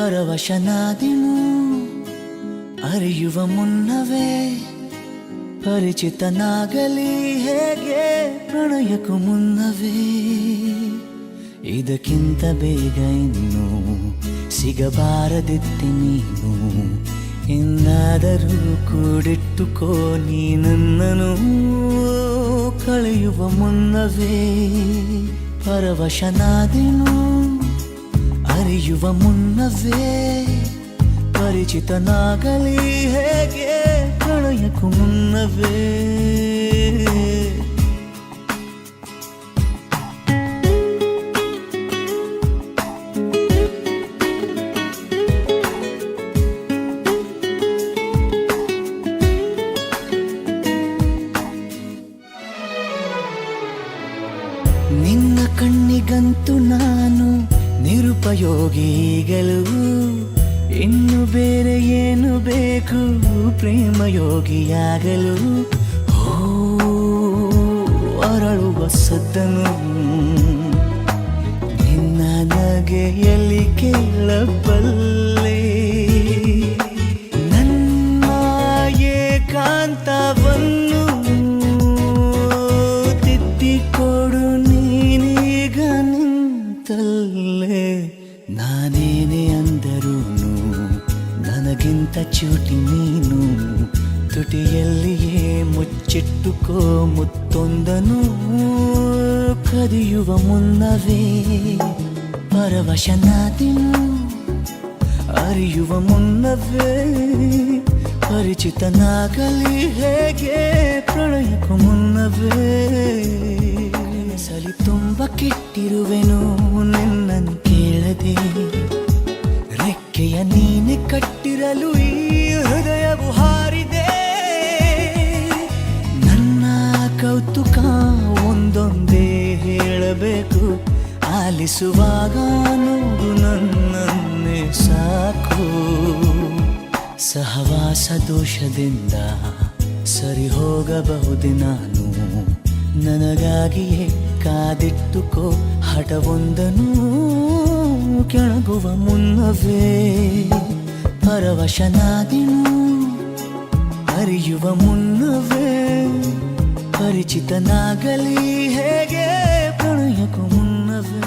ಪರವಶನಾದೆನು ಅರಿಯುವ ಮುನ್ನವೇ ಪರಿಚಿತನಾಗಲಿ ಹೇಗೆ ಪ್ರಣಯಕ್ಕೂ ಮುನ್ನವೇ ಇದಕ್ಕಿಂತ ಬೇಗ ಇನ್ನು ಸಿಗಬಾರದಿತ್ತೆ ನೀನು ಇನ್ನಾದರೂ ಕೂಡಿಟ್ಟುಕೋ ನೀ ನನ್ನನ್ನು ಕಳೆಯುವ ಮುನ್ನವೇ ಪರವಶನಾದೆನು ಅರಿಯುವ ಮುನ್ನವೇ ಪರಿಚಿತನಾಗಲಿ ಹೇಗೆ ಪ್ರಣಯಕ್ಕೂ ಮುನ್ನವೇ ನಿನ್ನ ಕಣ್ಣಿಗಂತೂ ನಾನು ನಿರುಪಯೋಗಿಗಳು ಇನ್ನು ಬೇರೆ ಏನು ಬೇಕು ಪ್ರೇಮಯೋಗಿಯಾಗಲು ಅರಳುವ ಸದ್ದನು ನಿನ್ನ ನಗೆಯಲ್ಲಿ ಕೇಳಬಲ್ಲೆ ನನ್ನ ಏಕಾಂತವನ್ನು ತಿದ್ದಿಕೊಡು ನೀನೀಗ ನಿಂತಲ್ಲೇ ನಾನೇನೇ ಅಂದರೂನು ನನಗಿಂತ ಚೂಟಿ ನೀನು ತುಟಿಯಲ್ಲಿಯೇ ಮುಚ್ಚಿಟ್ಟುಕೋ ಮುತ್ತೊಂದನು ಕದಿಯುವ ಮುನ್ನವೇ ಪರವಶನಾದೆನು ಅರಿಯುವ ಮುನ್ನವೇ ಪರಿಚಿತನಾಗಲಿ ಹೇಗೆ ಪ್ರಣಯಕ್ಕೂ ಮುನ್ನವೇ ಸಲಿ ತುಂಬ ಕೆಟ್ಟಿರುವೆನು ನಿನ್ನನ್ನು ಕೇಳದೆ ರೆಕ್ಕೆಯ ನೀನೆ ಕಟ್ಟಿರಲು ಈ ಹೃದಯವು ಹಾರಿದೆ ನನ್ನ ಕೌತುಕ ಒಂದೊಂದೇ ಹೇಳಬೇಕು ಆಲಿಸುವಾಗ ನೋಡು ನನ್ನನ್ನೇ ಸಾಕು ಸಹವಾಸ ದೋಷದಿಂದ ಸರಿ ಹೋಗಬಹುದೇ ನಾನು ನನಗಾಗಿಯೇ ಕಾದಿಟ್ಟುಕೋ ಹಠವೊಂದನು ಕೆಳಗುವ ಮುನ್ನವೇ ಪರವಶನಾದೆನು ಅರಿಯುವ ಮುನ್ನವೇ ಪರಿಚಿತನಾಗಲಿ ಹೇಗೆ ಪ್ರಣಯಕ್ಕೂ ಮುನ್ನವೇ